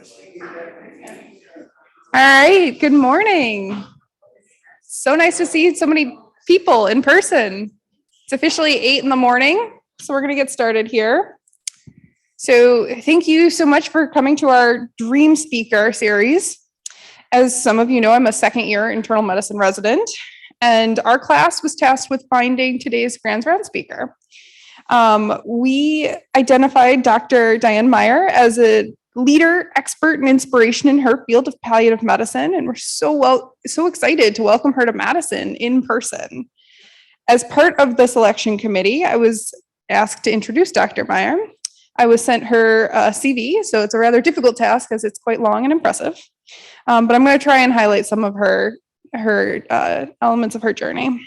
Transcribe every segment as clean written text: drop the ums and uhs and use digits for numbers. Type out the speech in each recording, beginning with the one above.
All right, good morning. So nice to see so many people in person. It's officially 8 in the morning, so we're going to get started here. So thank you so much for coming to our Dream Speaker series. As some of you know, I'm a second-year internal medicine resident, and our class was tasked with finding today's Grand Round speaker. We identified Dr. Diane Meier as a leader, expert, and inspiration in her field of palliative medicine, and we're so excited to welcome her to Madison in person. As part of the selection committee, I was asked to introduce Dr. Meier. I was sent her CV, so it's a rather difficult task as it's quite long and impressive. But I'm going to try and highlight some of her elements of her journey.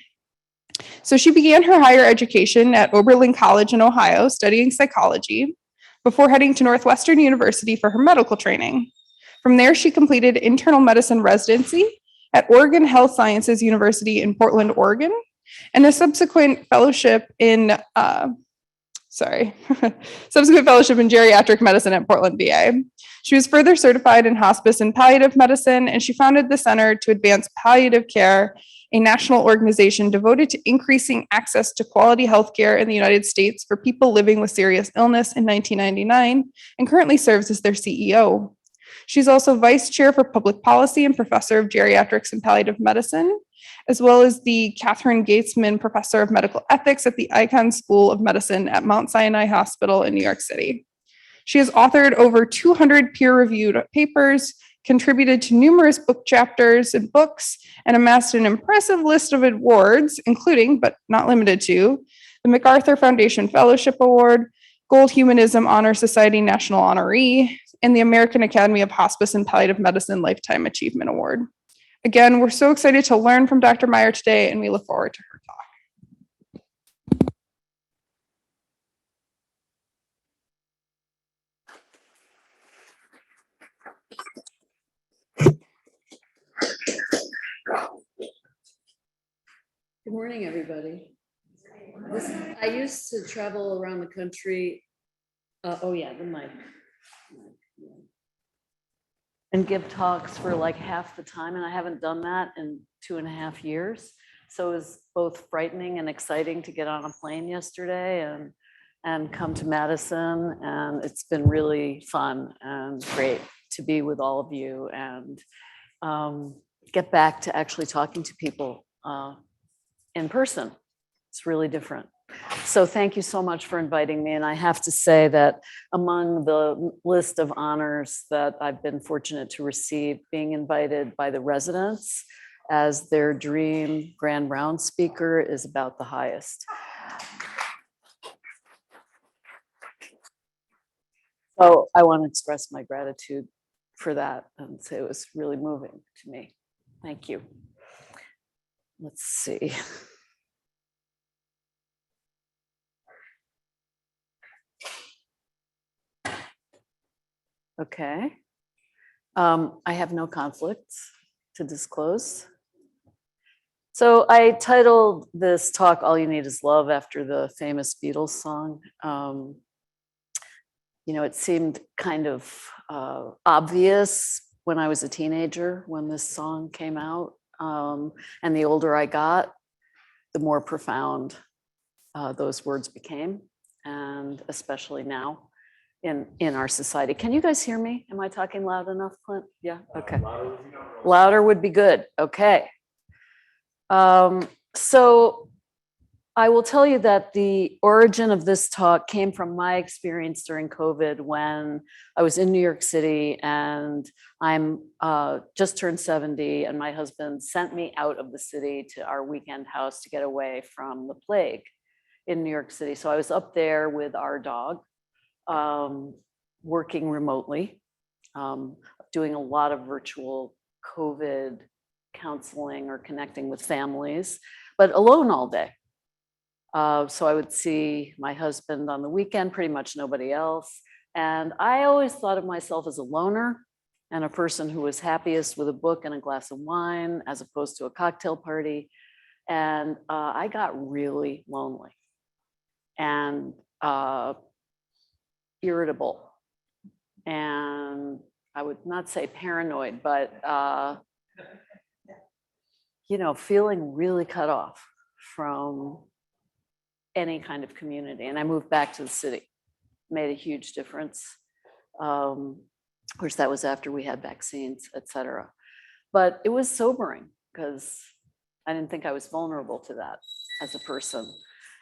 So she began her higher education at Oberlin College in Ohio, studying psychology, before heading to Northwestern University for her medical training. From there, she completed internal medicine residency at Oregon Health Sciences University in Portland, Oregon, and a subsequent fellowship in geriatric medicine at Portland, VA. She was further certified in hospice and palliative medicine, and she founded the Center to Advance Palliative Care, a national organization devoted to increasing access to quality healthcare in the United States for people living with serious illness in 1999, and currently serves as their CEO. She's also vice chair for public policy and professor of geriatrics and palliative medicine, as well as the Catherine Gatesman Professor of Medical Ethics at the Icahn School of Medicine at Mount Sinai Hospital in New York City. She has authored over 200 peer-reviewed papers, contributed to numerous book chapters and books, and amassed an impressive list of awards, including, but not limited to, the MacArthur Foundation Fellowship Award, Gold Humanism Honor Society National Honoree, and the American Academy of Hospice and Palliative Medicine Lifetime Achievement Award. Again, we're so excited to learn from Dr. Meier today, and we look forward to her talk. Good morning, everybody. I used to travel around the country. The mic. And give talks for like half the time, and I haven't done that in 2.5 years. So it was both frightening and exciting to get on a plane yesterday and come to Madison, and it's been really fun and great to be with all of you and get back to actually talking to people in person. It's really different. So thank you so much for inviting me. And I have to say that among the list of honors that I've been fortunate to receive, being invited by the residents as their dream Grand Round speaker is about the highest. So I want to express my gratitude for that and say it was really moving to me. Thank you. Let's see. Okay. I have no conflicts to disclose. So I titled this talk, All You Need Is Love, after the famous Beatles song. It seemed kind of obvious when I was a teenager when this song came out. And the older I got, the more profound those words became, and especially now in our society. Can you guys hear me? Am I talking loud enough, Clint? Yeah, okay. Louder would be good, okay. So I will tell you that the origin of this talk came from my experience during COVID when I was in New York City and I'm just turned 70 and my husband sent me out of the city to our weekend house to get away from the plague in New York City. So I was up there with our dog, working remotely, doing a lot of virtual COVID counseling or connecting with families, but alone all day. So I would see my husband on the weekend, pretty much nobody else. And I always thought of myself as a loner and a person who was happiest with a book and a glass of wine as opposed to a cocktail party. And I got really lonely and irritable and I would not say paranoid, but, you know, feeling really cut off from any kind of community. And I moved back to the city, made a huge difference. Of course, that was after we had vaccines, et cetera. But it was sobering because I didn't think I was vulnerable to that as a person.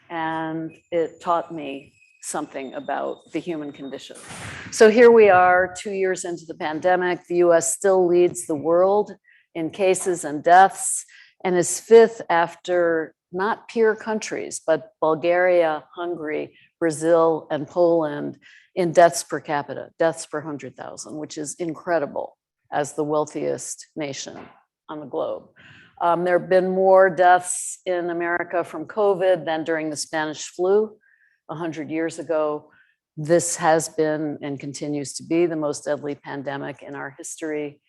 And it taught me something about the human condition. So here we are 2 years into the pandemic. The US still leads the world in cases and deaths and is fifth after not peer countries, but Bulgaria, Hungary, Brazil, and Poland in deaths per capita, deaths per 100,000, which is incredible as the wealthiest nation on the globe. There have been more deaths in America from COVID than during the Spanish flu 100 years ago. This has been and continues to be the most deadly pandemic in our history.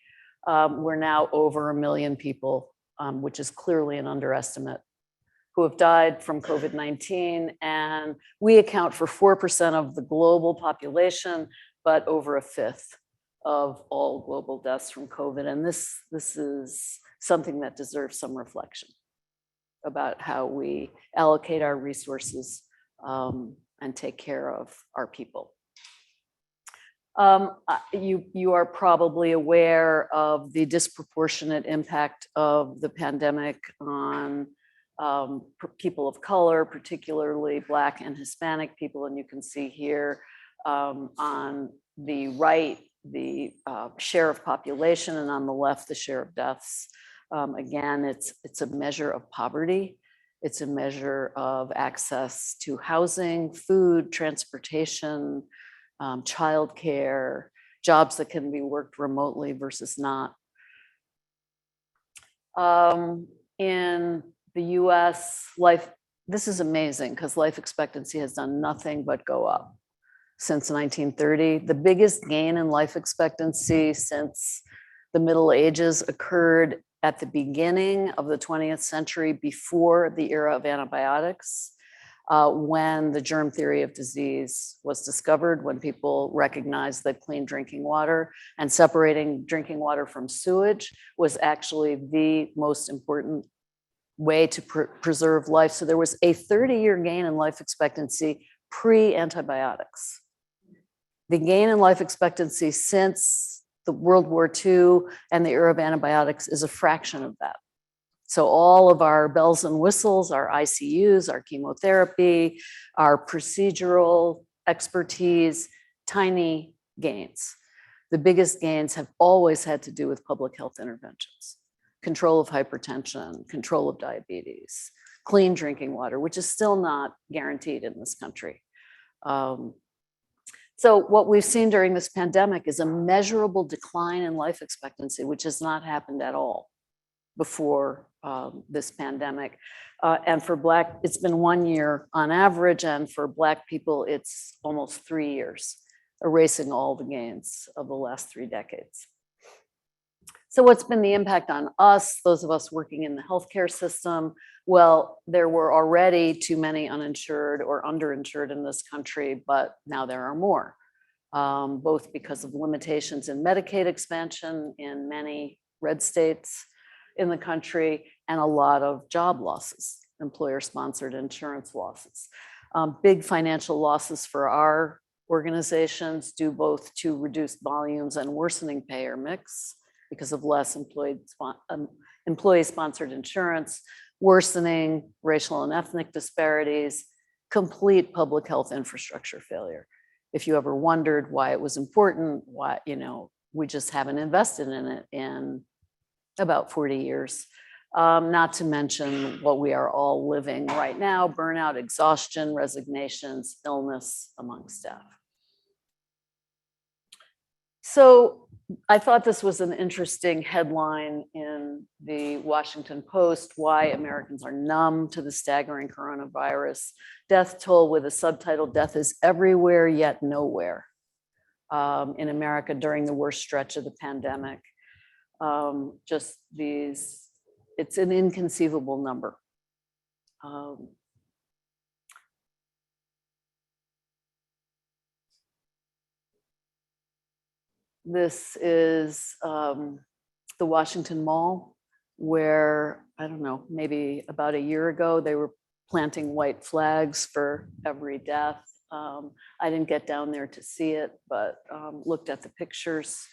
We're now over 1 million people, which is clearly an underestimate, who have died from COVID-19. And we account for 4% of the global population, but over a fifth of all global deaths from COVID. And this is something that deserves some reflection about how we allocate our resources and take care of our people. You are probably aware of the disproportionate impact of the pandemic on people of color, particularly Black and Hispanic people. And you can see here on the right, the share of population, and on the left, the share of deaths. Again, it's a measure of poverty. It's a measure of access to housing, food, transportation, childcare, jobs that can be worked remotely versus not. In the US, this is amazing because life expectancy has done nothing but go up since 1930. The biggest gain in life expectancy since the Middle Ages occurred at the beginning of the 20th century, before the era of antibiotics, when the germ theory of disease was discovered, when people recognized that clean drinking water and separating drinking water from sewage was actually the most important way to preserve life. So there was a 30-year gain in life expectancy pre-antibiotics. The gain in life expectancy since the World War II and the era of antibiotics is a fraction of that. So all of our bells and whistles, our ICUs, our chemotherapy, our procedural expertise, tiny gains. The biggest gains have always had to do with public health interventions. Control of hypertension, control of diabetes, clean drinking water, which is still not guaranteed in this country. So what we've seen during this pandemic is a measurable decline in life expectancy, which has not happened at all before this pandemic. And for Black, it's been 1 year on average, and for Black people, it's almost 3 years, erasing all the gains of the last 3 decades. So what's been the impact on us, those of us working in the healthcare system? Well, there were already too many uninsured or underinsured in this country, but now there are more, both because of limitations in Medicaid expansion in many red states in the country, and a lot of job losses, employer-sponsored insurance losses. Big financial losses for our organizations, due both to reduced volumes and worsening payer mix because of less employee-sponsored insurance, worsening racial and ethnic disparities, complete public health infrastructure failure. If you ever wondered why it was important, why, we just haven't invested in it in about 40 years. Not to mention what we are all living right now: burnout, exhaustion, resignations, illness among staff. So I thought this was an interesting headline in the Washington Post: why Americans are numb to the staggering coronavirus death toll, with a subtitle, "Death is everywhere yet nowhere," in America during the worst stretch of the pandemic. It's an inconceivable number. This is the Washington Mall, where, I don't know, maybe about a year ago, they were planting white flags for every death. I didn't get down there to see it, but looked at the pictures.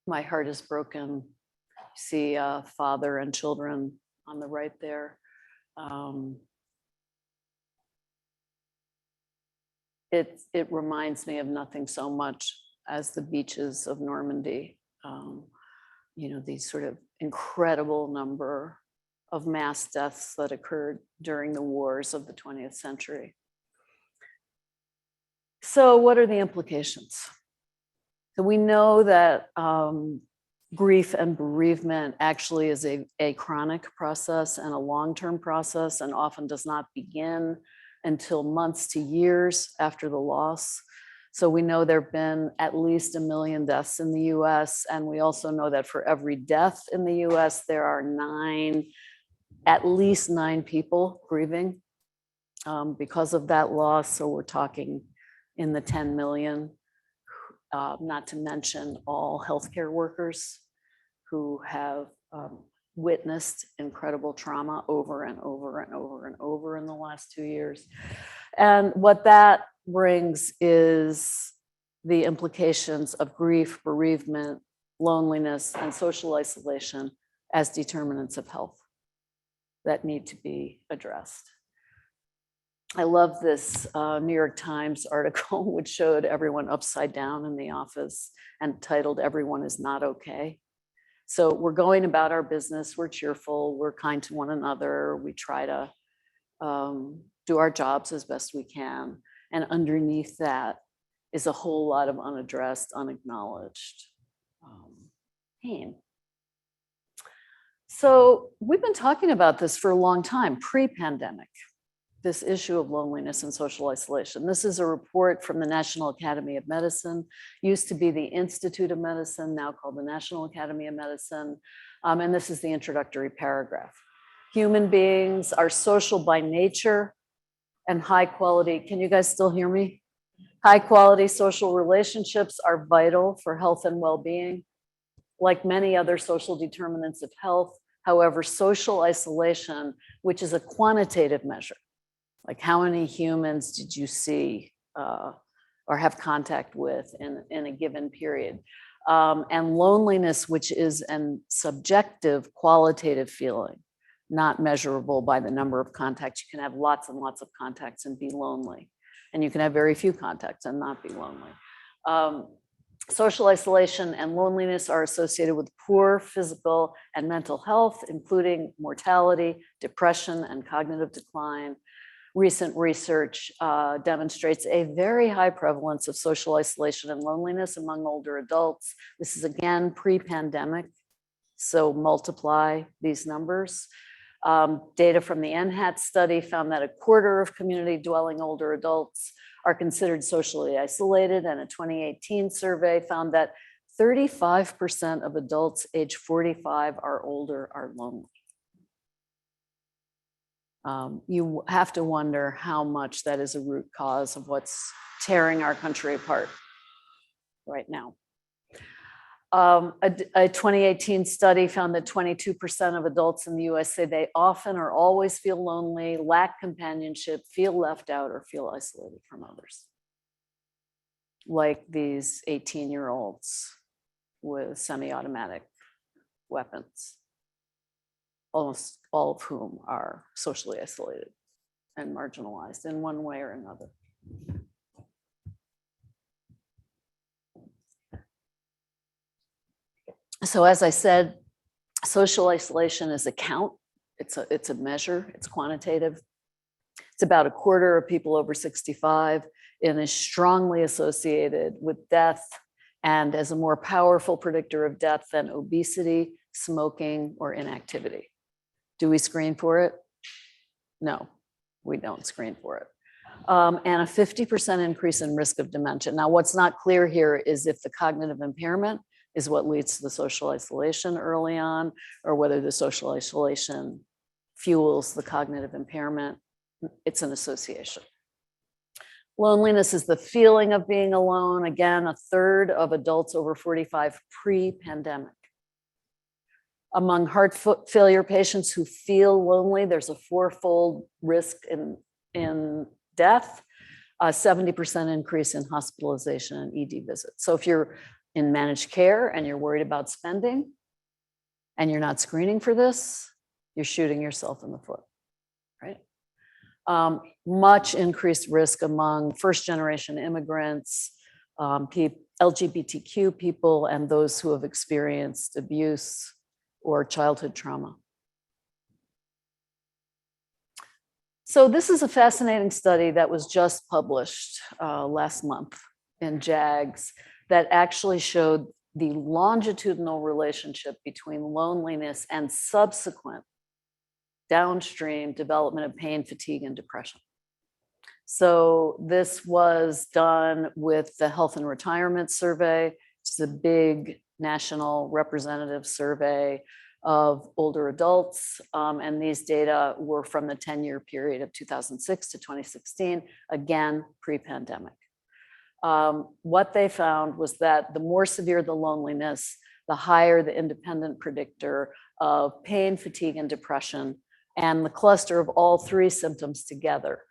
My heart is broken. See father and children on the right there. It reminds me of nothing so much as the beaches of Normandy. You know, these sort of incredible number of mass deaths that occurred during the wars of the 20th century. So what are the implications? So we know that grief and bereavement actually is a chronic process and a long-term process, and often does not begin until months to years after the loss. So we know there have been at least 1 million deaths in the US, and we also know that for every death in the US, there are at least 9 people grieving because of that loss. So we're talking in the 10 million, not to mention all healthcare workers who have witnessed incredible trauma over and over and over and over in the last 2 years. And what that brings is the implications of grief, bereavement, loneliness, and social isolation as determinants of health that need to be addressed. I love this New York Times article, which showed everyone upside down in the office and titled "Everyone is Not Okay." So we're going about our business, we're cheerful, we're kind to one another, we try to do our jobs as best we can. And underneath that is a whole lot of unaddressed, unacknowledged pain. So we've been talking about this for a long time, pre-pandemic, this issue of loneliness and social isolation. This is a report from the National Academy of Medicine, used to be the Institute of Medicine, now called the National Academy of Medicine. And this is the introductory paragraph. Human beings are social by nature and high quality. Can you guys still hear me? High quality social relationships are vital for health and well-being. Like many other social determinants of health, however, social isolation, which is a quantitative measure, like how many humans did you see or have contact with in a given period? And loneliness, which is a subjective qualitative feeling, not measurable by the number of contacts. You can have lots and lots of contacts and be lonely. And you can have very few contacts and not be lonely. Social isolation and loneliness are associated with poor physical and mental health, including mortality, depression, and cognitive decline. Recent research demonstrates a very high prevalence of social isolation and loneliness among older adults. This is again pre-pandemic, so multiply these numbers. Data from the NHAT study found that 1/4 of community-dwelling older adults are considered socially isolated, and a 2018 survey found that 35% of adults age 45 or older are lonely. You have to wonder how much that is a root cause of what's tearing our country apart right now. A 2018 study found that 22% of adults in the US say they often or always feel lonely, lack companionship, feel left out, or feel isolated from others. Like these 18-year-olds with semi-automatic weapons, almost all of whom are socially isolated and marginalized in one way or another. So as I said, social isolation is a count. It's a measure, it's quantitative. It's about 1/4 of people over 65 and is strongly associated with death and as a more powerful predictor of death than obesity, smoking, or inactivity. Do we screen for it? No, we don't screen for it. And a 50% increase in risk of dementia. Now, what's not clear here is if the cognitive impairment is what leads to the social isolation early on, or whether the social isolation fuels the cognitive impairment. It's an association. Loneliness is the feeling of being alone. Again, a third of adults over 45 pre-pandemic. Among heart failure patients who feel lonely, there's a 4-fold risk in death, a 70% increase in hospitalization and ED visits. So if you're in managed care and you're worried about spending and you're not screening for this, you're shooting yourself in the foot, right? Much increased risk among first-generation immigrants, LGBTQ people, and those who have experienced abuse or childhood trauma. So this is a fascinating study that was just published last month in JAGS that actually showed the longitudinal relationship between loneliness and subsequent downstream development of pain, fatigue, and depression. So this was done with the Health and Retirement Survey, which is a big national representative survey of older adults. And these data were from the 10-year period of 2006 to 2016, again, pre-pandemic. What they found was that the more severe the loneliness, the higher the independent predictor of pain, fatigue, and depression, and the cluster of all three symptoms together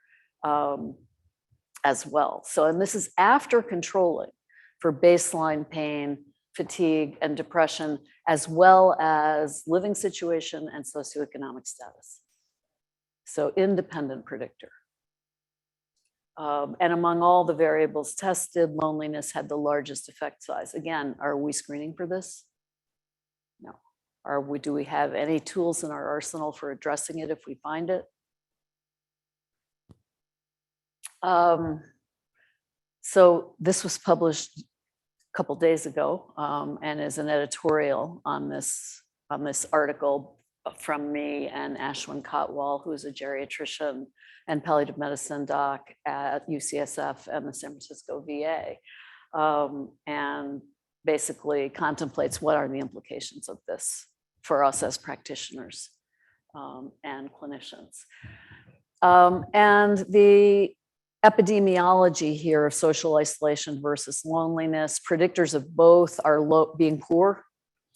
as well. So, and this is after controlling for baseline pain, fatigue, and depression, as well as living situation and socioeconomic status. So independent predictor. And among all the variables tested, loneliness had the largest effect size. Again, are we screening for this? No. Do we have any tools in our arsenal for addressing it if we find it? So this was published a couple days ago and is an editorial on this article from me and Ashwin Kotwal, who's a geriatrician and palliative medicine doc at UCSF and the San Francisco VA, and basically contemplates what are the implications of this for us as practitioners and clinicians. And the epidemiology here of social isolation versus loneliness, predictors of both are being poor,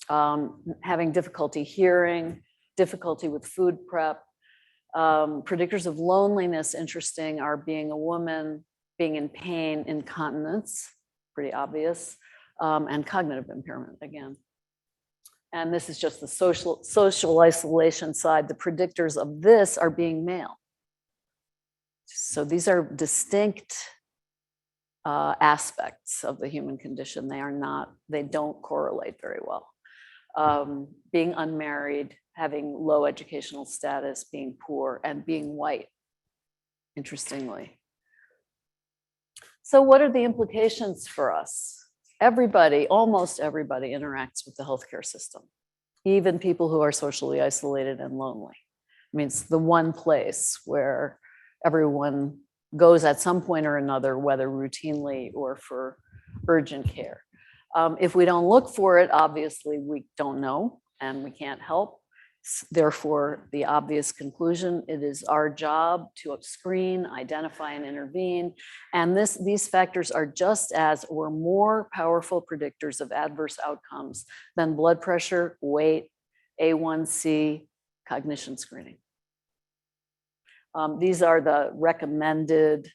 having difficulty hearing, difficulty with food prep. Predictors of loneliness, interesting, are being a woman, being in pain, incontinence, pretty obvious, and cognitive impairment again. And this is just the social isolation side. The predictors of this are being male. So these are distinct aspects of the human condition. They don't correlate very well. Being unmarried, having low educational status, being poor, and being white, interestingly. So what are the implications for us? Everybody, almost everybody interacts with the healthcare system, even people who are socially isolated and lonely. I mean, it's the one place where everyone goes at some point or another, whether routinely or for urgent care. If we don't look for it, obviously we don't know and we can't help. Therefore, the obvious conclusion, it is our job to screen, identify, and intervene. And these factors are just as or more powerful predictors of adverse outcomes than blood pressure, weight, A1C, cognition screening. These are the recommended,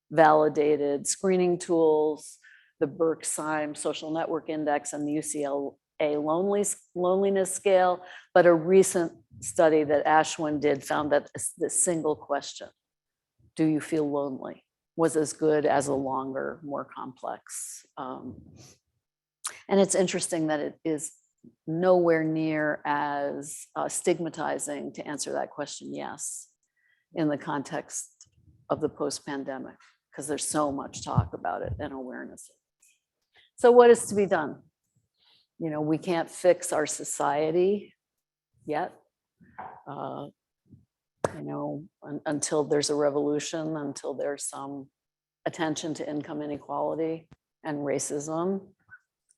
validated screening tools, the Berksheimer Social Network Index and the UCLA loneliness scale. But a recent study that Ashwin did found that the single question, do you feel lonely, was as good as a longer, more complex. And it's interesting that it is nowhere near as stigmatizing to answer that question, yes, in the context of the post-pandemic, because there's so much talk about it and awareness. So what is to be done? You know, we can't fix our society yet, you know, until there's a revolution, until there's some attention to income inequality and racism.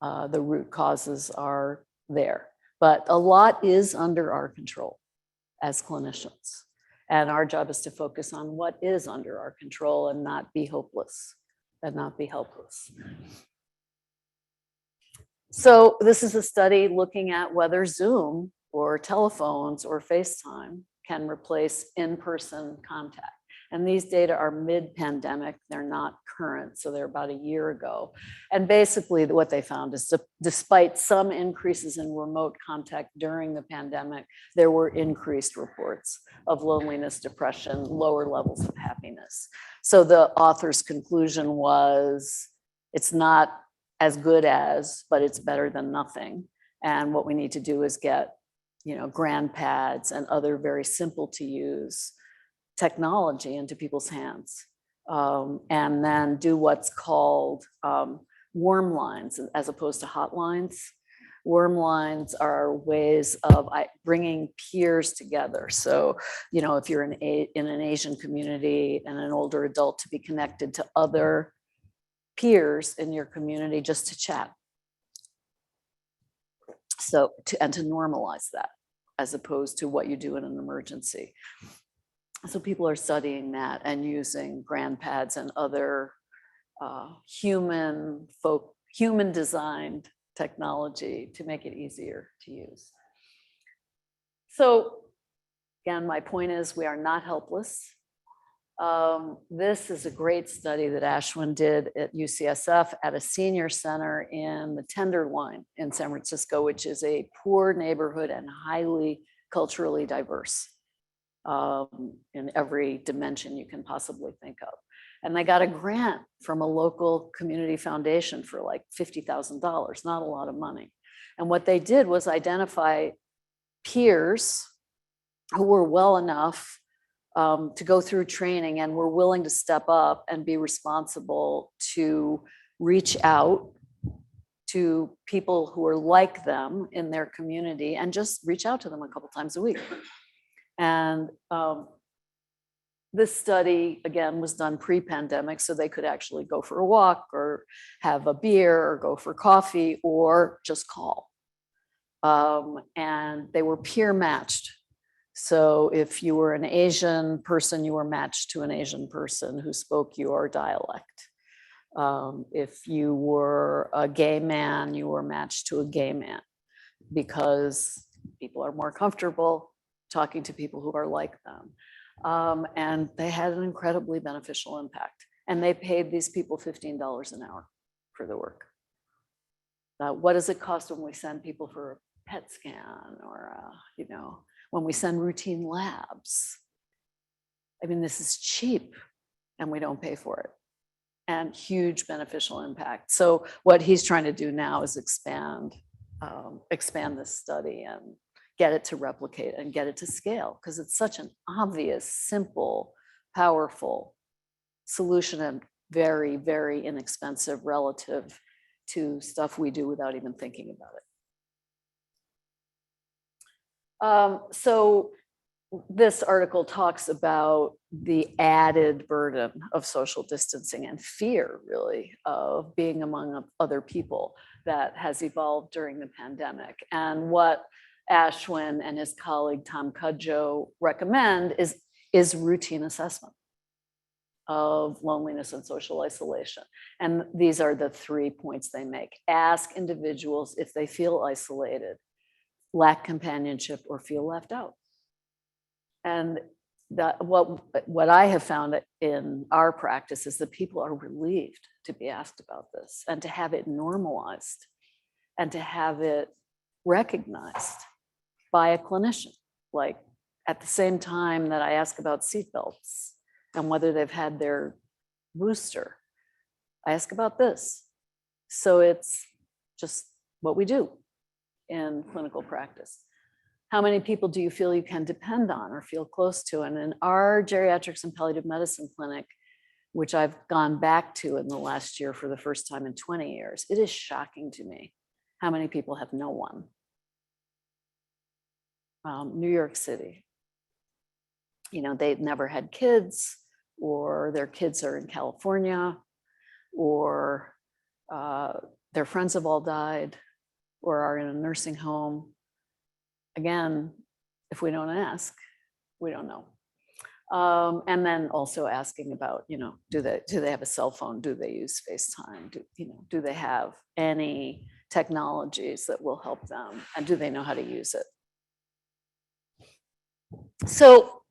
The root causes are there, but a lot is under our control as clinicians. And our job is to focus on what is under our control and not be hopeless and not be helpless. So this is a study looking at whether Zoom or telephones or FaceTime can replace in-person contact. And these data are mid-pandemic, they're not current, so they're about a year ago. And basically what they found is despite some increases in remote contact during the pandemic, there were increased reports of loneliness, depression, lower levels of happiness. So the author's conclusion was, it's not as good as, but it's better than nothing. And what we need to do is get, grand pads and other very simple to use technology into people's hands, and then do what's called warm lines as opposed to hotlines. Warm lines are ways of bringing peers together. So, if you're in an Asian community and an older adult, to be connected to other peers in your community just to chat. So, and to normalize that as opposed to what you do in an emergency. So people are studying that and using grand pads and other human designed technology to make it easier to use. So again, my point is we are not helpless. This is a great study that Ashwin did at UCSF at a senior center in the Tenderloin in San Francisco, which is a poor neighborhood and highly culturally diverse. In every dimension you can possibly think of. And they got a grant from a local community foundation for like $50,000, not a lot of money. And what they did was identify peers who were well enough to go through training and were willing to step up and be responsible to reach out to people who are like them in their community and just reach out to them a couple times a week. And this study, again, was done pre-pandemic, so they could actually go for a walk or have a beer or go for coffee or just call. And they were peer matched. So if you were an Asian person, you were matched to an Asian person who spoke your dialect. If you were a gay man, you were matched to a gay man because people are more comfortable talking to people who are like them. And they had an incredibly beneficial impact. And they paid these people $15 an hour for the work. What does it cost when we send people for a PET scan or, when we send routine labs? I mean, this is cheap and we don't pay for it. And huge beneficial impact. So what he's trying to do now is expand this study and get it to replicate and get it to scale, because it's such an obvious, simple, powerful solution and very, very inexpensive relative to stuff we do without even thinking about it. So this article talks about the added burden of social distancing and fear, really, of being among other people that has evolved during the pandemic. And what Ashwin and his colleague Tom Cudjoe recommend is routine assessment of loneliness and social isolation. And these are the 3 points they make. Ask individuals if they feel isolated, lack companionship, or feel left out. And what I have found in our practice is that people are relieved to be asked about this and to have it normalized and to have it recognized by a clinician. Like at the same time that I ask about seatbelts and whether they've had their booster, I ask about this. So it's just what we do in clinical practice. How many people do you feel you can depend on or feel close to? And in our geriatrics and palliative medicine clinic, which I've gone back to in the last year for the first time in 20 years, it is shocking to me how many people have no one. New York City, they've never had kids, or their kids are in California, or their friends have all died, or are in a nursing home. Again, if we don't ask, we don't know. And then also asking about, do they have a cell phone? Do they use FaceTime? Do they have any technologies that will help them? And do they know how to use it? So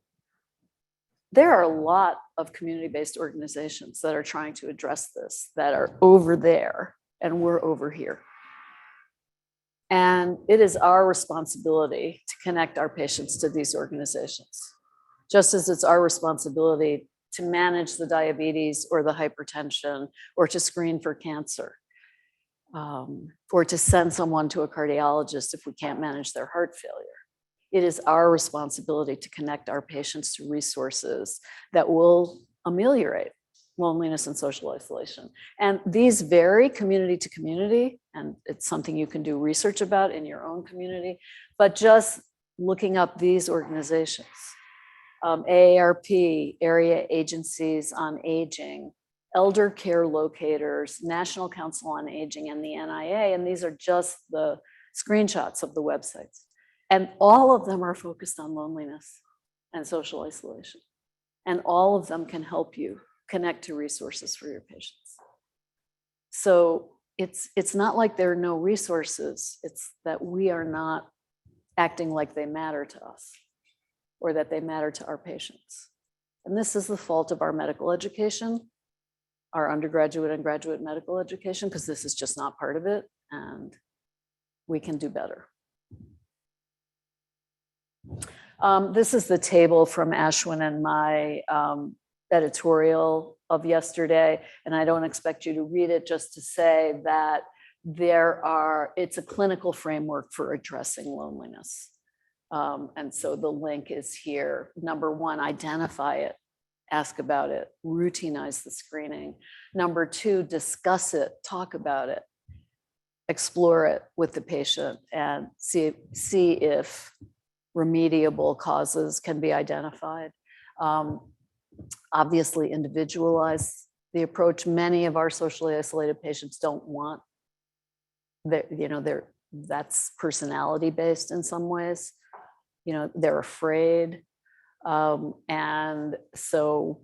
there are a lot of community-based organizations that are trying to address this, that are over there, and we're over here. And it is our responsibility to connect our patients to these organizations, just as it's our responsibility to manage the diabetes or the hypertension or to screen for cancer, or to send someone to a cardiologist if we can't manage their heart failure. It is our responsibility to connect our patients to resources that will ameliorate loneliness and social isolation. And these vary community to community, and it's something you can do research about in your own community, but just looking up these organizations, AARP, Area Agencies on Aging, Elder Care Locators, National Council on Aging, and the NIA, and these are just the screenshots of the websites. And all of them are focused on loneliness and social isolation. And all of them can help you connect to resources for your patients. So it's not like there are no resources, it's that we are not acting like they matter to us or that they matter to our patients. And this is the fault of our medical education, our undergraduate and graduate medical education, because this is just not part of it, and we can do better. This is the table from Ashwin and my editorial of yesterday, and I don't expect you to read it, just to say that it's a clinical framework for addressing loneliness. And so the link is here. Number one, identify it, ask about it, routinize the screening. Number two, discuss it, talk about it, explore it with the patient, and see if remediable causes can be identified. Obviously, individualize the approach. Many of our socially isolated patients don't want that's personality based in some ways. They're afraid. And so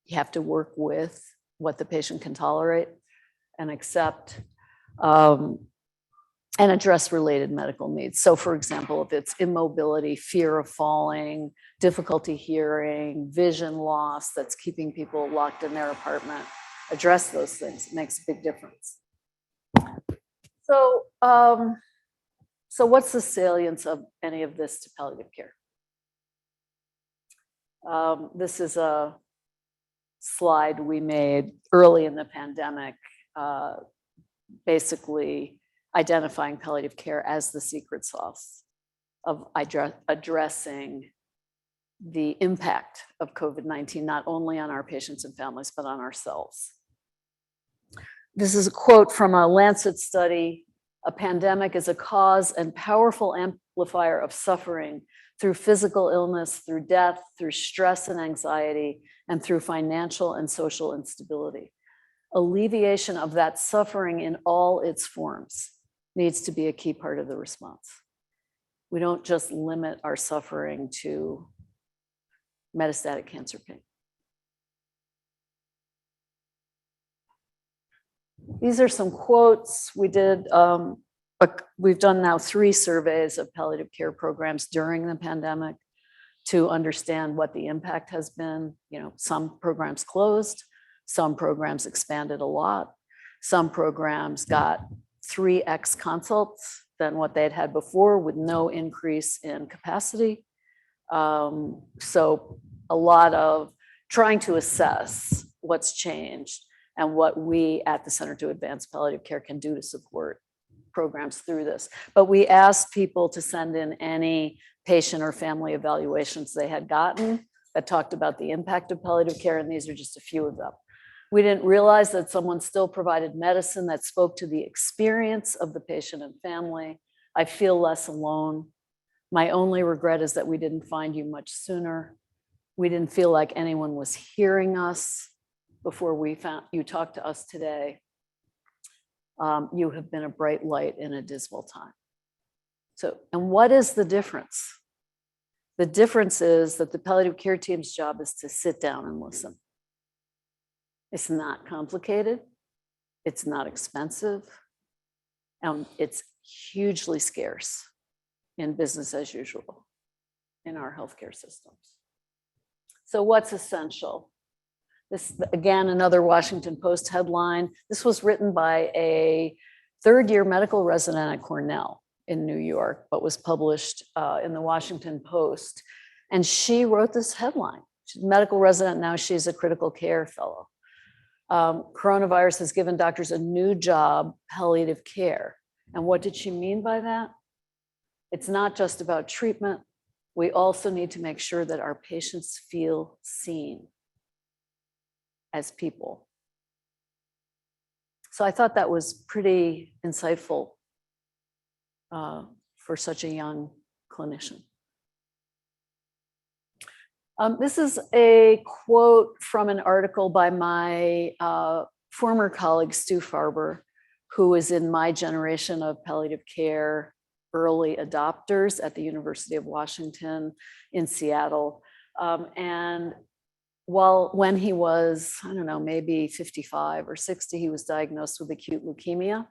you have to work with what the patient can tolerate and accept, and address related medical needs. So for example, if it's immobility, fear of falling, difficulty hearing, vision loss that's keeping people locked in their apartment, address those things. It makes a big difference. So, so what's the salience of any of this to palliative care? This is a slide we made early in the pandemic, basically identifying palliative care as the secret sauce of addressing the impact of COVID-19, not only on our patients and families, but on ourselves. This is a quote from a Lancet study. A pandemic is a cause and powerful amplifier of suffering through physical illness, through death, through stress and anxiety, and through financial and social instability. Alleviation of that suffering in all its forms needs to be a key part of the response. We don't just limit our suffering to metastatic cancer pain. These are some quotes. We've done now 3 surveys of palliative care programs during the pandemic to understand what the impact has been. Some programs closed, some programs expanded a lot, some programs got 3x consults than what they'd had before with no increase in capacity. So a lot of trying to assess what's changed and what we at the Center to Advance Palliative Care can do to support programs through this. But we asked people to send in any patient or family evaluations they had gotten that talked about the impact of palliative care, and these are just a few of them. We didn't realize that someone still provided medicine that spoke to the experience of the patient and family. I feel less alone. My only regret is that we didn't find you much sooner. We didn't feel like anyone was hearing us before you talked to us today. You have been a bright light in a dismal time. So, and what is the difference? The difference is that the palliative care team's job is to sit down and listen. It's not complicated. It's not expensive. It's hugely scarce in business as usual in our healthcare systems. So what's essential? This, again, another Washington Post headline. This was written by a third-year medical resident at Cornell in New York, but was published in the Washington Post. And she wrote this headline. She's a medical resident, now she's a critical care fellow. Coronavirus has given doctors a new job, palliative care. And what did she mean by that? It's not just about treatment. We also need to make sure that our patients feel seen as people. So I thought that was pretty insightful for such a young clinician. This is a quote from an article by my former colleague, Stu Farber, who is in my generation of palliative care early adopters at the University of Washington in Seattle. And when he was, I don't know, maybe 55 or 60, he was diagnosed with acute leukemia.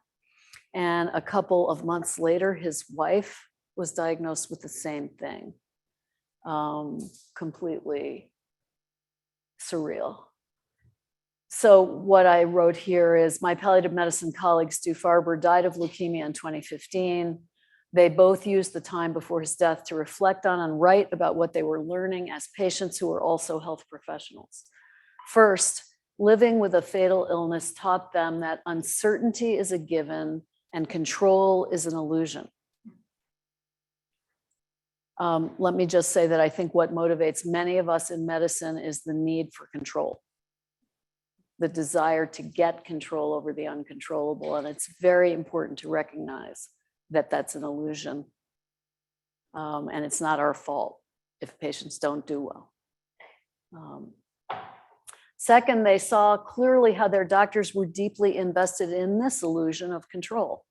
And a couple of months later, his wife was diagnosed with the same thing. Completely surreal. So what I wrote here is my palliative medicine colleague, Stu Farber, died of leukemia in 2015. They both used the time before his death to reflect on and write about what they were learning as patients who were also health professionals. First, living with a fatal illness taught them that uncertainty is a given and control is an illusion. Let me just say that I think what motivates many of us in medicine is the need for control, the desire to get control over the uncontrollable. And it's very important to recognize that that's an illusion. And it's not our fault if patients don't do well. Second, they saw clearly how their doctors were deeply invested in this illusion of control.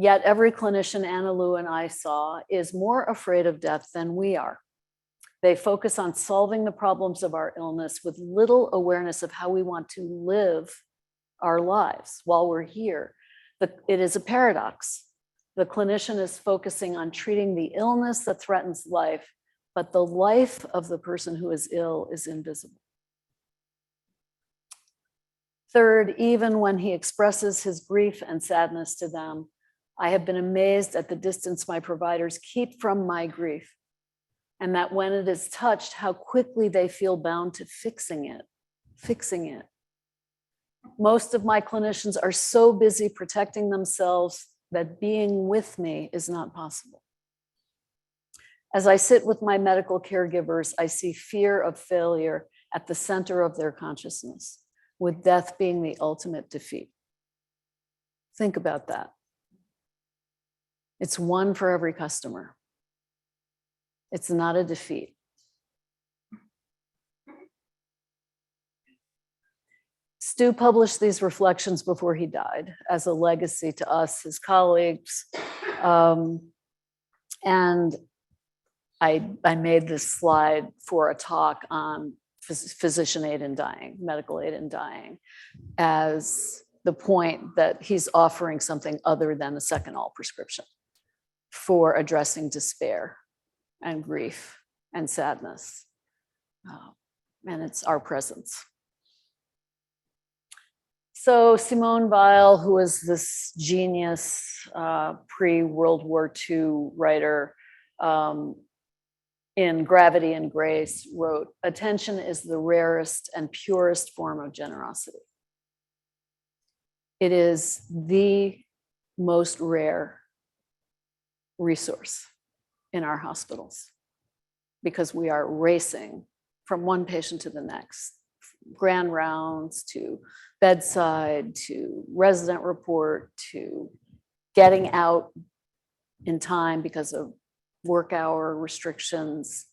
Yet every clinician Anna Lou and I saw is more afraid of death than we are. They focus on solving the problems of our illness with little awareness of how we want to live our lives while we're here. It is a paradox. The clinician is focusing on treating the illness that threatens life, but the life of the person who is ill is invisible. Third, even when he expresses his grief and sadness to them, I have been amazed at the distance my providers keep from my grief, and that when it is touched, how quickly they feel bound to fixing it. Most of my clinicians are so busy protecting themselves that being with me is not possible. As I sit with my medical caregivers, I see fear of failure at the center of their consciousness, with death being the ultimate defeat. Think about that. It's one for every customer. It's not a defeat. Stu published these reflections before he died as a legacy to us, his colleagues. And I made this slide for a talk on physician aid in dying, medical aid in dying, as the point that he's offering something other than a second all prescription for addressing despair and grief and sadness. And it's our presence. So Simone Weil, who was this genius pre-World War II writer, in Gravity and Grace wrote, "Attention is the rarest and purest form of generosity." It is the most rare resource in our hospitals because we are racing from one patient to the next, grand rounds to bedside to resident report to getting out in time because of work hour restrictions.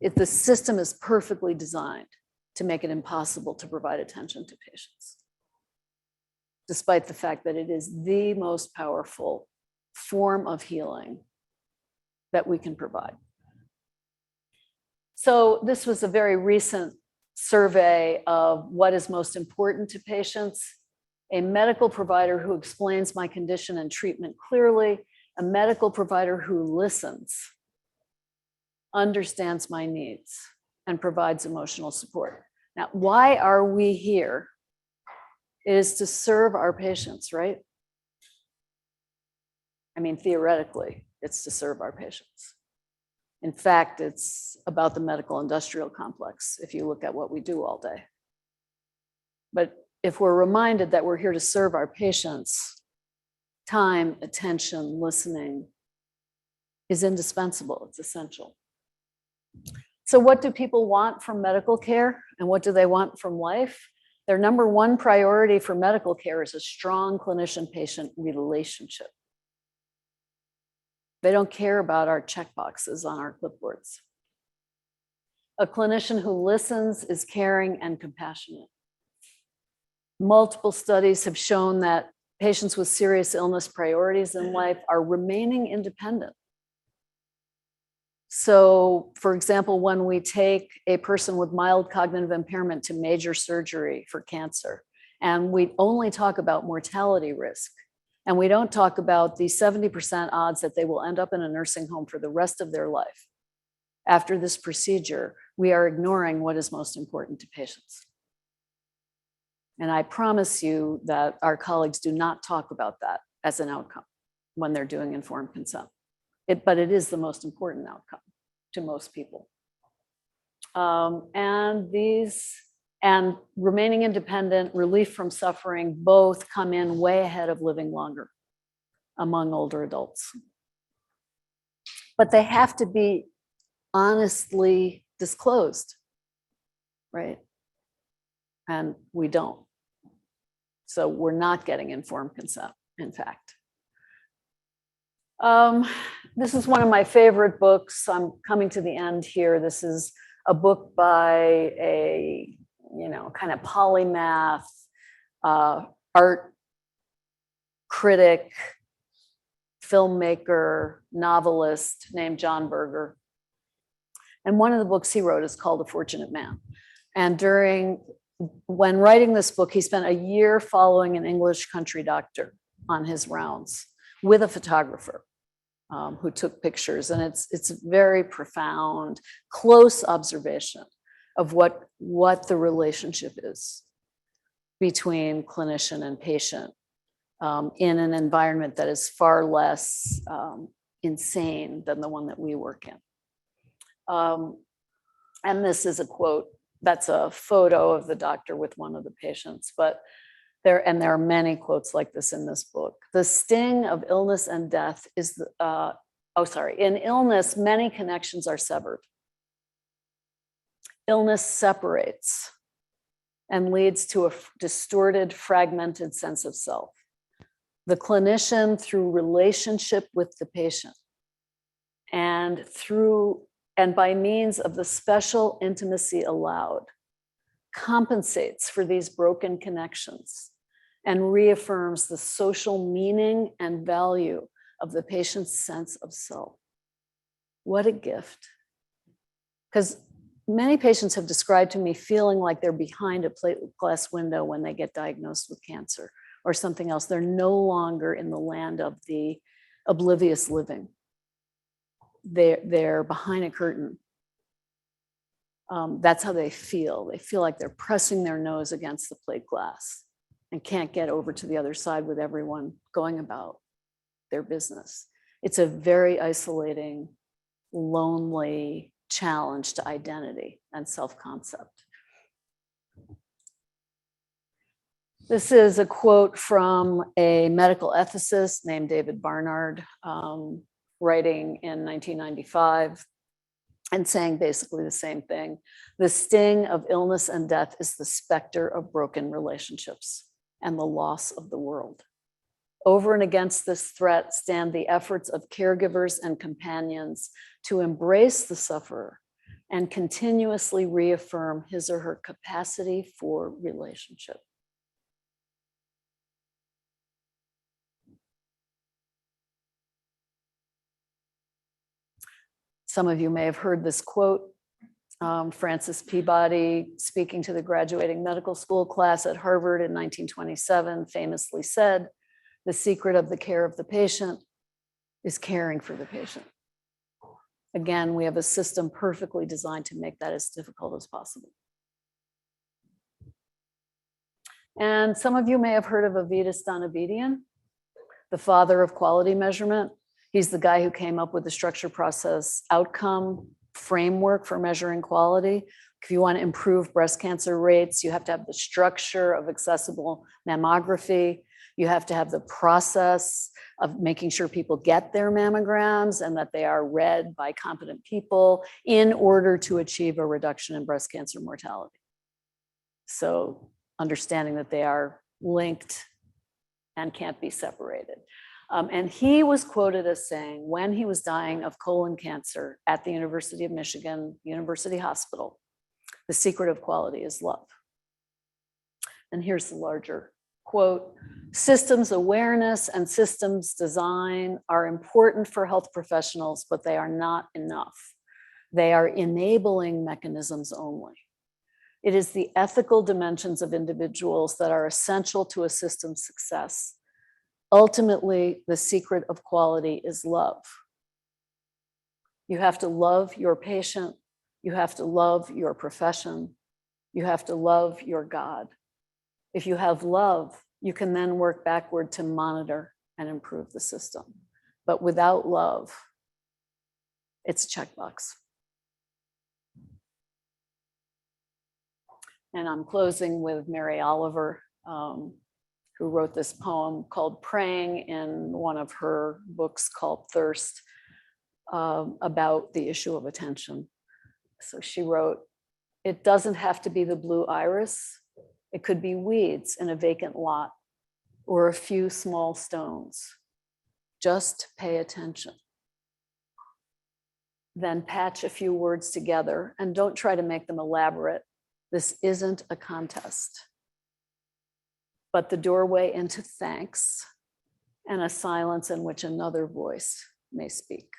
The system is perfectly designed to make it impossible to provide attention to patients, despite the fact that it is the most powerful form of healing that we can provide. So this was a very recent survey of what is most important to patients. A medical provider who explains my condition and treatment clearly, a medical provider who listens, understands my needs, and provides emotional support. Now, why are we here? It is to serve our patients, right? I mean, theoretically, it's to serve our patients. In fact, it's about the medical industrial complex, if you look at what we do all day. But if we're reminded that we're here to serve our patients, time, attention, listening is indispensable, it's essential. So what do people want from medical care and what do they want from life? Their number one priority for medical care is a strong clinician-patient relationship. They don't care about our checkboxes on our clipboards. A clinician who listens is caring and compassionate. Multiple studies have shown that patients with serious illness priorities in life are remaining independent. So, for example, when we take a person with mild cognitive impairment to major surgery for cancer, and we only talk about mortality risk, and we don't talk about the 70% odds that they will end up in a nursing home for the rest of their life. After this procedure, we are ignoring what is most important to patients. And I promise you that our colleagues do not talk about that as an outcome when they're doing informed consent. But it is the most important outcome to most people. And remaining independent, relief from suffering, both come in way ahead of living longer among older adults. But they have to be honestly disclosed, right? And we don't. So we're not getting informed consent, in fact. This is one of my favorite books. I'm coming to the end here. This is a book by a kind of polymath, art critic, filmmaker, novelist named John Berger. And one of the books he wrote is called A Fortunate Man. And when writing this book, he spent a year following an English country doctor on his rounds with a photographer who took pictures. And it's very profound, close observation of what the relationship is between clinician and patient in an environment that is far less insane than the one that we work in. And this is a quote, that's a photo of the doctor with one of the patients, but there are many quotes like this in this book. The sting of illness and death is, in illness, many connections are severed. Illness separates and leads to a distorted, fragmented sense of self. The clinician, through relationship with the patient and by means of the special intimacy allowed, compensates for these broken connections and reaffirms the social meaning and value of the patient's sense of self. What a gift. Because many patients have described to me feeling like they're behind a plate glass window when they get diagnosed with cancer or something else. They're no longer in the land of the oblivious living. They're behind a curtain. That's how they feel. They feel like they're pressing their nose against the plate glass and can't get over to the other side with everyone going about their business. It's a very isolating, lonely challenge to identity and self-concept. This is a quote from a medical ethicist named David Barnard, writing in 1995 and saying basically the same thing. The sting of illness and death is the specter of broken relationships and the loss of the world. Over and against this threat stand the efforts of caregivers and companions to embrace the sufferer and continuously reaffirm his or her capacity for relationship. Some of you may have heard this quote. Francis Peabody, speaking to the graduating medical school class at Harvard in 1927, famously said, "The secret of the care of the patient is caring for the patient." Again, we have a system perfectly designed to make that as difficult as possible. And some of you may have heard of Avidus Donabedian, the father of quality measurement. He's the guy who came up with the structure, process, outcome framework for measuring quality. If you want to improve breast cancer rates, you have to have the structure of accessible mammography. You have to have the process of making sure people get their mammograms and that they are read by competent people in order to achieve a reduction in breast cancer mortality. So understanding that they are linked and can't be separated. And he was quoted as saying, when he was dying of colon cancer at the University of Michigan University Hospital, the secret of quality is love. And here's the larger quote: "Systems awareness and systems design are important for health professionals, but they are not enough. They are enabling mechanisms only. It is the ethical dimensions of individuals that are essential to a system's success. Ultimately, the secret of quality is love. You have to love your patient. You have to love your profession. You have to love your God. If you have love, you can then work backward to monitor and improve the system. But without love, it's a checkbox." And I'm closing with Mary Oliver, who wrote this poem called Praying in one of her books called Thirst, about the issue of attention. So she wrote, "It doesn't have to be the blue iris. It could be weeds in a vacant lot or a few small stones. Just pay attention. Then patch a few words together and don't try to make them elaborate. This isn't a contest, but the doorway into thanks and a silence in which another voice may speak."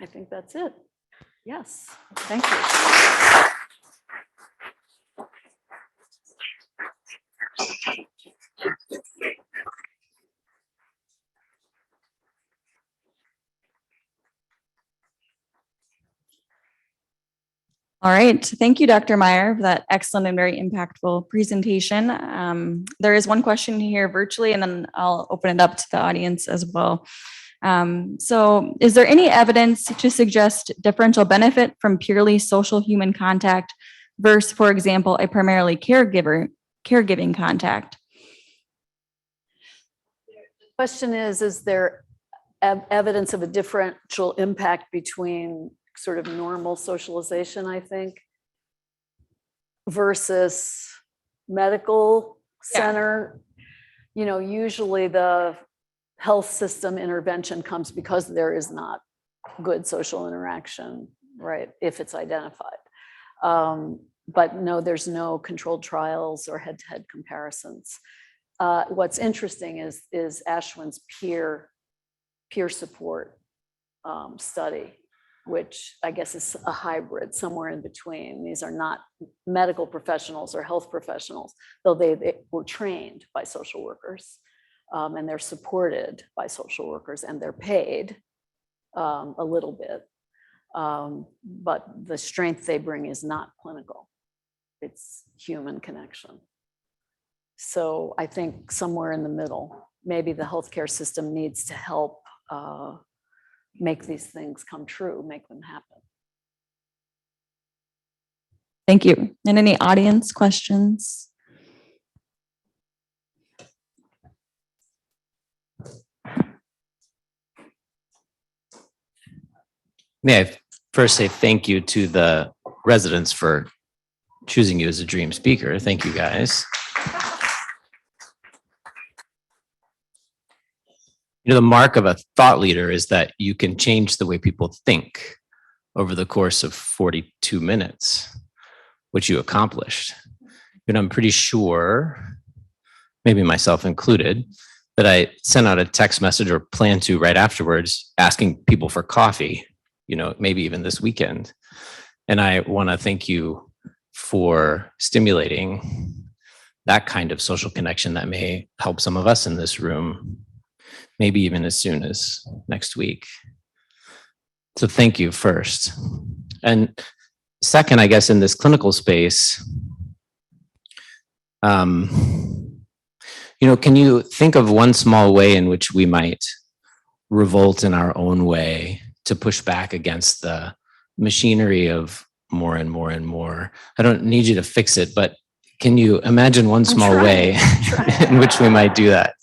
I think that's it. Yes, thank you. All right. Thank you, Dr. Meier, for that excellent and very impactful presentation. There is one question here virtually, and then I'll open it up to the audience as well. So is there any evidence to suggest differential benefit from purely social human contact versus, for example, a primarily caregiving contact? The question is there evidence of a differential impact between sort of normal socialization, I think, versus medical center? You know, usually the health system intervention comes because there is not good social interaction, right, if it's identified. But no, there's no controlled trials or head-to-head comparisons. What's interesting is Ashwin's peer support study, which I guess is a hybrid somewhere in between. These are not medical professionals or health professionals, though they were trained by social workers, and they're supported by social workers, and they're paid a little bit. But the strength they bring is not clinical. It's human connection. So I think somewhere in the middle, maybe the healthcare system needs to help make these things come true, make them happen. Thank you. And any audience questions? May I first say thank you to the residents for choosing you as a dream speaker. Thank you, guys. You know, the mark of a thought leader is that you can change the way people think over the course of 42 minutes, which you accomplished. And I'm pretty sure, maybe myself included, that I sent out a text message or plan to right afterwards, asking people for coffee, maybe even this weekend. And I want to thank you for stimulating that kind of social connection that may help some of us in this room, maybe even as soon as next week. So thank you first. And second, I guess in this clinical space, can you think of one small way in which we might revolt in our own way to push back against the machinery of more and more and more? I don't need you to fix it, but can you imagine one small way in which we might do that?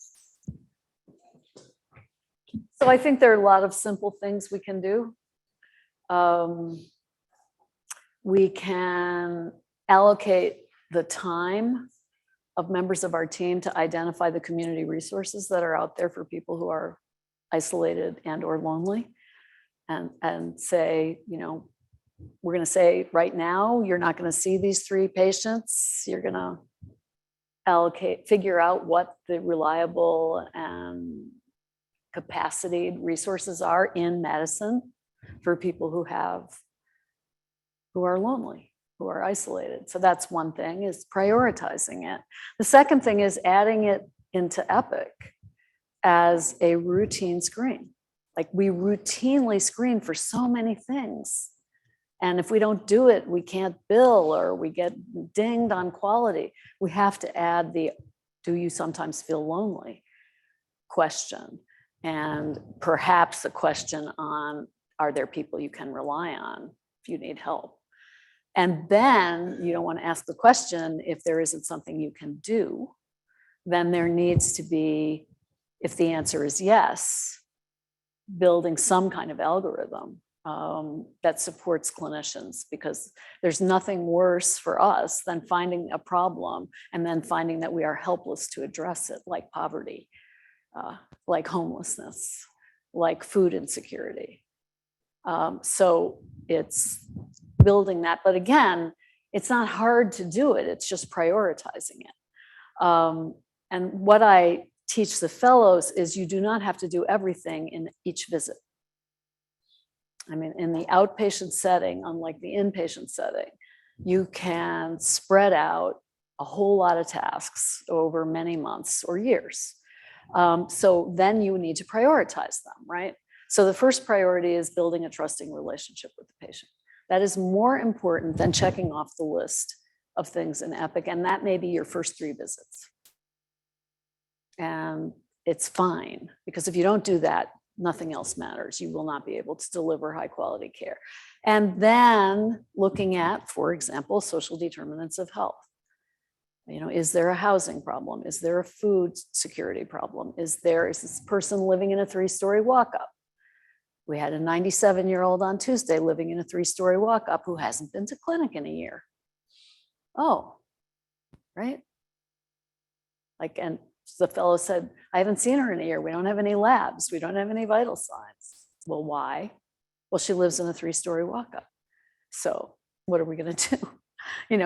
So I think there are a lot of simple things we can do. We can allocate the time of members of our team to identify the community resources that are out there for people who are isolated and or lonely, and say, we're going to say right now, you're not going to see these 3 patients. You're going to figure out what the reliable and capacity resources are in medicine for people who are lonely, who are isolated. So that's one thing, is prioritizing it. The second thing is adding it into Epic as a routine screen. Like, we routinely screen for so many things. And if we don't do it, we can't bill, or we get dinged on quality. We have to add the "do you sometimes feel lonely" question, and perhaps a question on, are there people you can rely on if you need help? And then you don't want to ask the question if there isn't something you can do. Then there needs to be, if the answer is yes, building some kind of algorithm that supports clinicians, because there's nothing worse for us than finding a problem and then finding that we are helpless to address it, like poverty, like homelessness, like food insecurity. So it's building that. But again, it's not hard to do it. It's just prioritizing it. And what I teach the fellows is you do not have to do everything in each visit. I mean, in the outpatient setting, unlike the inpatient setting, you can spread out a whole lot of tasks over many months or years. So then you need to prioritize them, right? So the first priority is building a trusting relationship with the patient. That is more important than checking off the list of things in Epic, and that may be your first 3 visits. And it's fine, because if you don't do that, nothing else matters. You will not be able to deliver high quality care. And then looking at, for example, social determinants of health. Is there a housing problem? Is there a food security problem? Is this person living in a 3-story walk-up? We had a 97-year-old on Tuesday living in a 3-story walk-up who hasn't been to clinic in a year. Oh, right? And the fellow said, I haven't seen her in a year. We don't have any labs. We don't have any vital signs. Well, why? Well, she lives in a 3-story walk-up. So what are we going to do?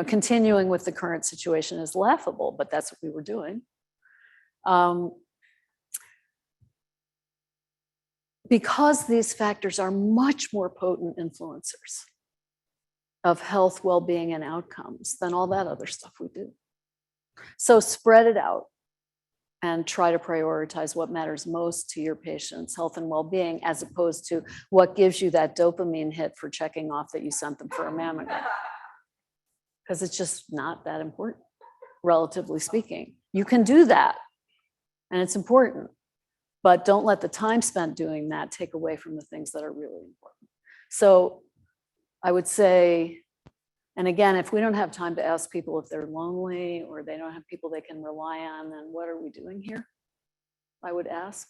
Continuing with the current situation is laughable, but that's what we were doing. Because these factors are much more potent influencers of health, well-being, and outcomes than all that other stuff we do. So spread it out and try to prioritize what matters most to your patient's health and well-being, as opposed to what gives you that dopamine hit for checking off that you sent them for a mammogram. Because it's just not that important, relatively speaking. You can do that, and it's important. But don't let the time spent doing that take away from the things that are really important. So I would say, and again, if we don't have time to ask people if they're lonely or they don't have people they can rely on, then what are we doing here? I would ask.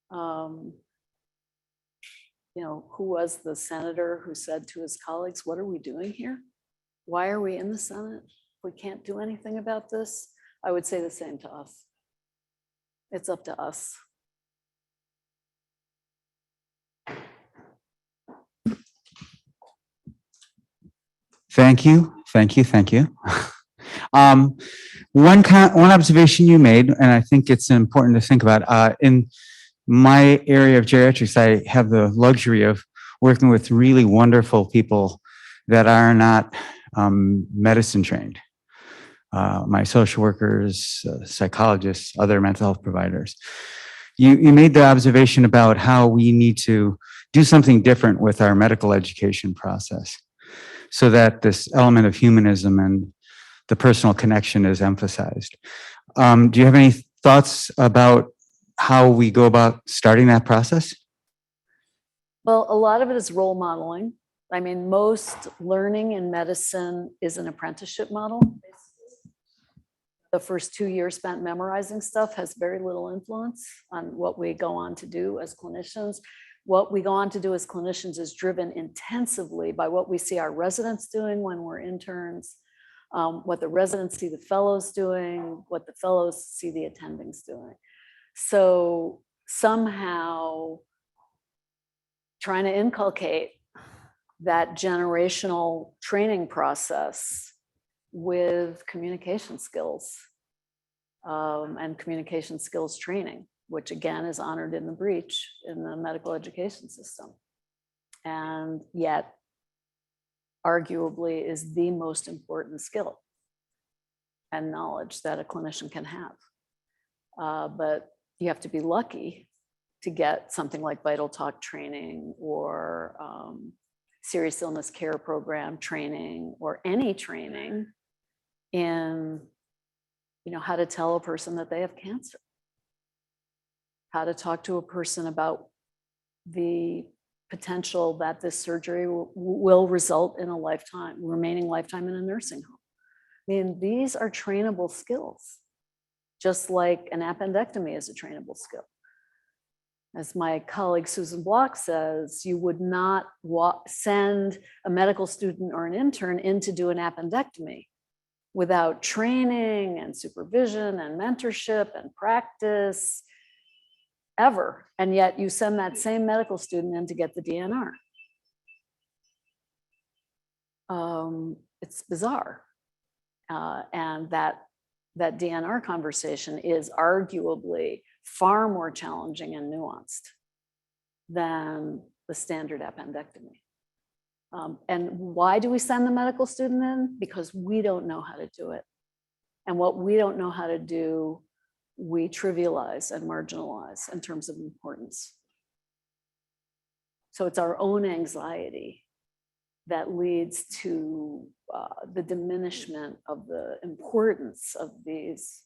Who was the senator who said to his colleagues, what are we doing here? Why are we in the Senate? We can't do anything about this. I would say the same to us. It's up to us. Thank you. One observation you made, and I think it's important to think about, in my area of geriatrics, I have the luxury of working with really wonderful people that are not medicine trained. My social workers, psychologists, other mental health providers. You made the observation about how we need to do something different with our medical education process so that this element of humanism and the personal connection is emphasized. Do you have any thoughts about how we go about starting that process? Well, a lot of it is role modeling. I mean, most learning in medicine is an apprenticeship model. The first 2 years spent memorizing stuff has very little influence on what we go on to do as clinicians. What we go on to do as clinicians is driven intensively by what we see our residents doing when we're interns, what the residents see the fellows doing, what the fellows see the attendings doing. So somehow trying to inculcate that generational training process with communication skills and communication skills training, which again is honored in the breach in the medical education system. And yet arguably is the most important skill and knowledge that a clinician can have. But you have to be lucky to get something like Vital Talk training or serious illness care program training or any training in, you know, how to tell a person that they have cancer, how to talk to a person about the potential that this surgery will result in a remaining lifetime in a nursing home. I mean, these are trainable skills, just like an appendectomy is a trainable skill. As my colleague Susan Block says, you would not send a medical student or an intern in to do an appendectomy without training and supervision and mentorship and practice ever. And yet you send that same medical student in to get the DNR. It's bizarre. And that DNR conversation is arguably far more challenging and nuanced than the standard appendectomy. And why do we send the medical student in? Because we don't know how to do it. And what we don't know how to do, we trivialize and marginalize in terms of importance. So it's our own anxiety that leads to the diminishment of the importance of these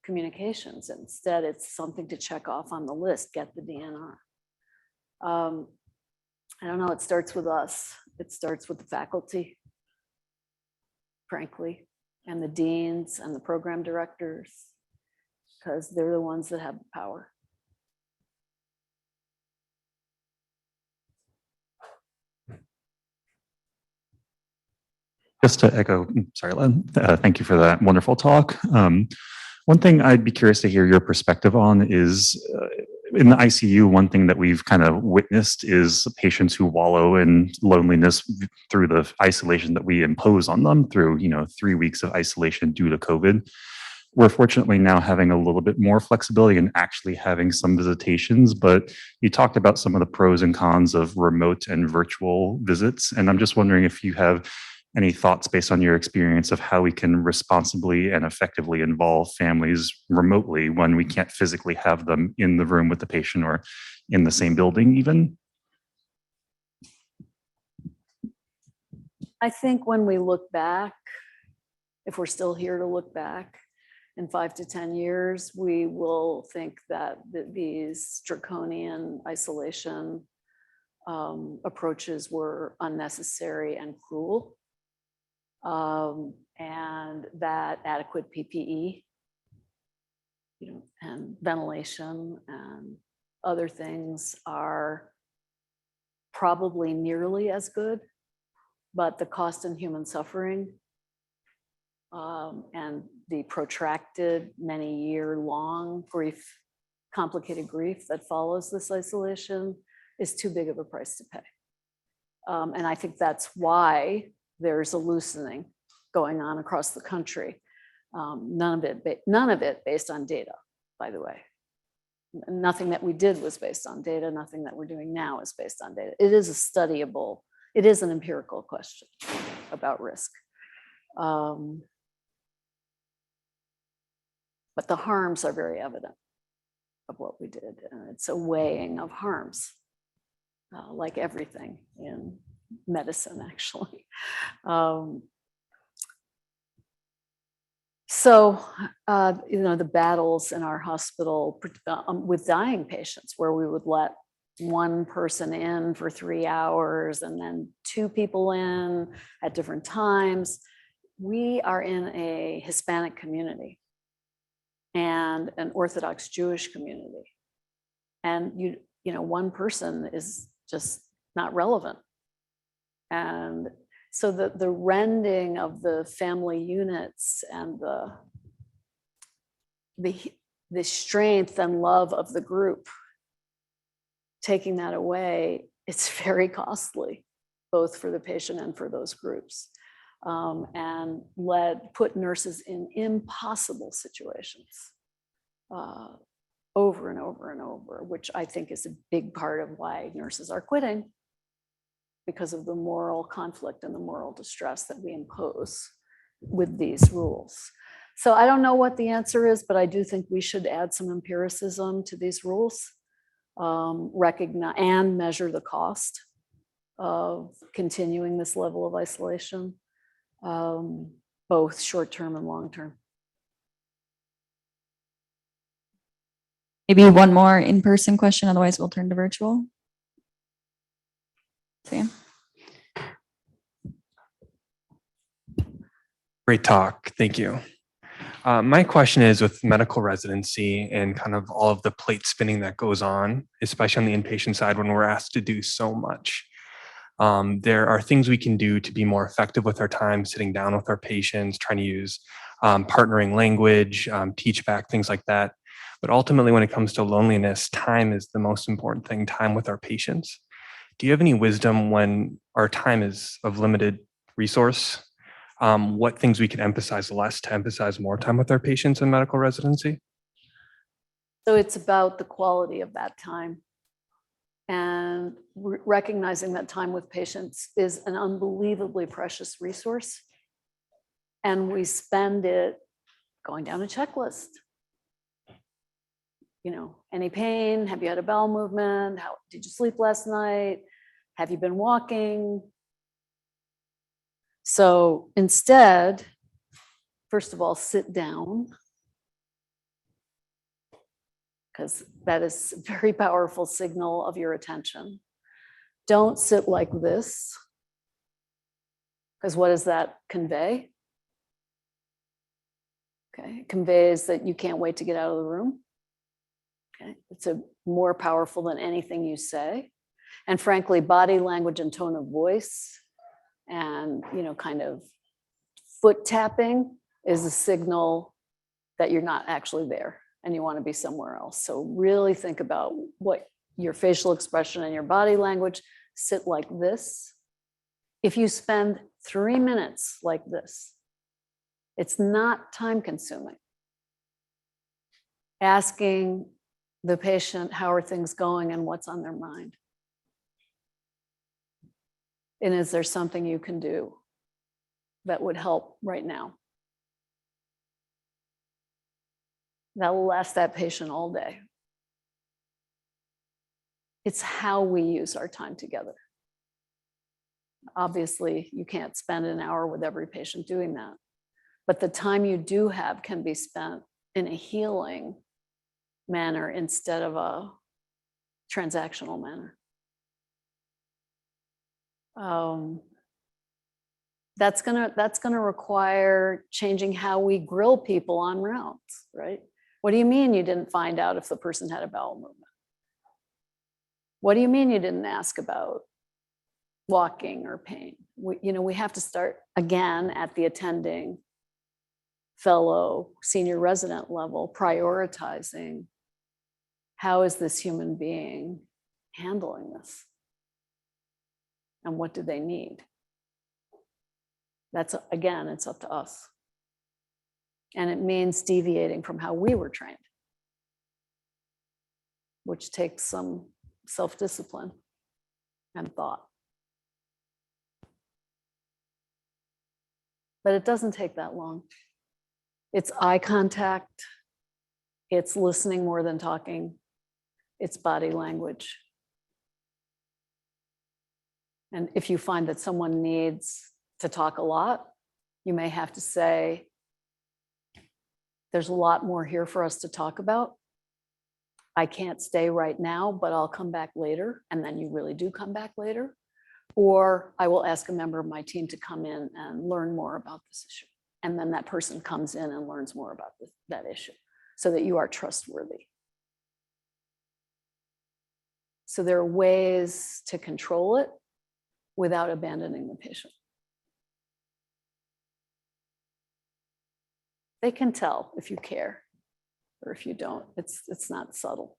communications. Instead, it's something to check off on the list, get the DNR. I don't know, it starts with us. It starts with the faculty, frankly, and the deans and the program directors, because they're the ones that have the power. Just to echo, sorry, Len, thank you for that wonderful talk. One thing I'd be curious to hear your perspective on is in the ICU, one thing that we've kind of witnessed is patients who wallow in loneliness through the isolation that we impose on them through, 3 weeks of isolation due to COVID. We're fortunately now having a little bit more flexibility and actually having some visitations, but you talked about some of the pros and cons of remote and virtual visits. And I'm just wondering if you have any thoughts based on your experience of how we can responsibly and effectively involve families remotely when we can't physically have them in the room with the patient or in the same building even? I think when we look back, if we're still here to look back in 5 to 10 years, we will think that these draconian isolation approaches were unnecessary and cruel. And that adequate PPE, and ventilation and other things are probably nearly as good, but the cost in human suffering and the protracted, many-year-long grief, complicated grief that follows this isolation is too big of a price to pay. And I think that's why there's a loosening going on across the country. None of it based on data, by the way. Nothing that we did was based on data. Nothing that we're doing now is based on data. It is a studyable, it is an empirical question about risk. But the harms are very evident of what we did. And it's a weighing of harms, like everything in medicine, actually. So, the battles in our hospital with dying patients, where we would let one person in for 3 hours and then 2 people in at different times. We are in a Hispanic community and an Orthodox Jewish community. And one person is just not relevant. And so the rending of the family units and the strength and love of the group, taking that away, it's very costly, both for the patient and for those groups. And put nurses in impossible situations over and over and over, which I think is a big part of why nurses are quitting, because of the moral conflict and the moral distress that we impose with these rules. So I don't know what the answer is, but I do think we should add some empiricism to these rules, recognize and measure the cost of continuing this level of isolation, both short-term and long-term. Maybe one more in-person question, otherwise we'll turn to virtual. Sam? Great talk, thank you. My question is, with medical residency and kind of all of the plate spinning that goes on, especially on the inpatient side when we're asked to do so much. There are things we can do to be more effective with our time, sitting down with our patients, trying to use partnering language, teach back, things like that. But ultimately, when it comes to loneliness, time is the most important thing, time with our patients. Do you have any wisdom when our time is of limited resource? What things we can emphasize less to emphasize more time with our patients in medical residency? So it's about the quality of that time, and recognizing that time with patients is an unbelievably precious resource. And we spend it going down a checklist. Any pain? Have you had a bowel movement? How did you sleep last night? Have you been walking? So instead, first of all, sit down, because that is a very powerful signal of your attention. Don't sit like this, because what does that convey? Okay, it conveys that you can't wait to get out of the room. Okay, it's more powerful than anything you say. And frankly, body language and tone of voice and kind of foot tapping is a signal that you're not actually there and you want to be somewhere else. So really think about what your facial expression and your body language. Sit like this. If you spend 3 minutes like this, it's not time consuming. Asking the patient, how are things going and what's on their mind? And is there something you can do that would help right now? That will last that patient all day. It's how we use our time together. Obviously, you can't spend an hour with every patient doing that, but the time you do have can be spent in a healing manner instead of a transactional manner. That's gonna require changing how we grill people on rounds, right? What do you mean you didn't find out if the person had a bowel movement? What do you mean you didn't ask about walking or pain? We have to start again at the attending fellow senior resident level, prioritizing how is this human being handling this? And what do they need? That's, again, it's up to us. And it means deviating from how we were trained, which takes some self-discipline and thought. But it doesn't take that long. It's eye contact. It's listening more than talking. It's body language. And if you find that someone needs to talk a lot, you may have to say, there's a lot more here for us to talk about. I can't stay right now, but I'll come back later. And then you really do come back later. Or I will ask a member of my team to come in and learn more about this issue. And then that person comes in and learns more about that issue so that you are trustworthy. So there are ways to control it without abandoning the patient. They can tell if you care or if you don't. It's not subtle.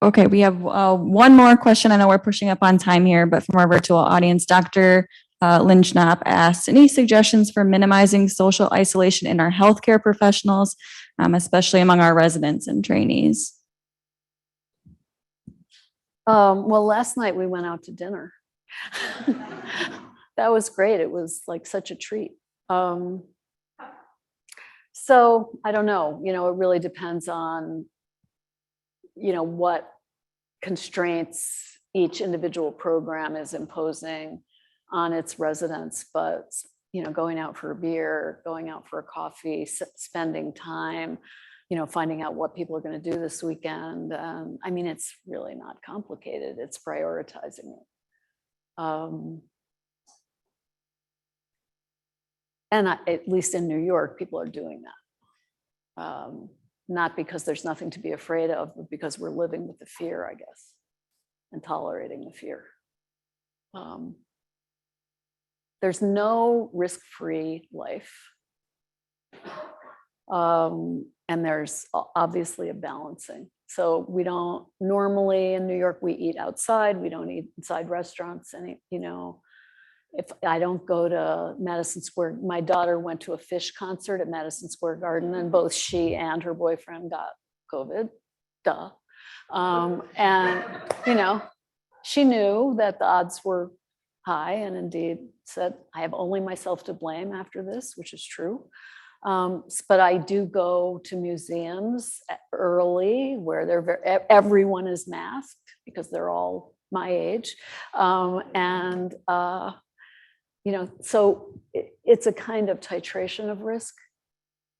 Okay, we have one more question. I know we're pushing up on time here, but from our virtual audience, Dr. Lynch-Knapp asked, any suggestions for minimizing social isolation in our healthcare professionals, especially among our residents and trainees? Well, last night we went out to dinner. That was great. It was like such a treat. So I don't know, it really depends on, what constraints each individual program is imposing on its residents. But, going out for a beer, going out for a coffee, spending time, finding out what people are going to do this weekend. I mean, it's really not complicated. It's prioritizing it. And at least in New York, people are doing that. Not because there's nothing to be afraid of, but because we're living with the fear, I guess, and tolerating the fear. There's no risk-free life. And there's obviously a balancing. So we don't normally in New York, we eat outside. We don't eat inside restaurants. And, if I don't go to Madison Square, my daughter went to a Fish concert at Madison Square Garden and both she and her boyfriend got COVID, duh. And, she knew that the odds were high and indeed said, I have only myself to blame after this, which is true. But I do go to museums early where everyone is masked because they're all my age. So it's a kind of titration of risk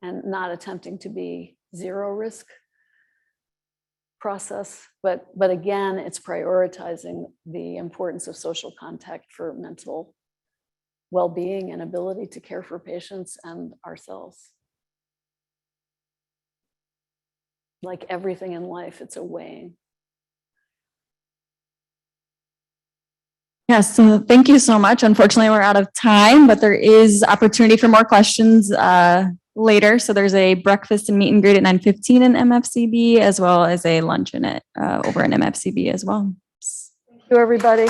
and not attempting to be zero risk process. But again, it's prioritizing the importance of social contact for mental well-being and ability to care for patients and ourselves. Like everything in life, it's a weighing. Yes, so thank you so much. Unfortunately, we're out of time, but there is opportunity for more questions later. So there's a breakfast and meet and greet at 9:15 in MFCB, as well as a luncheon at over in MFCB as well. Thank you, everybody.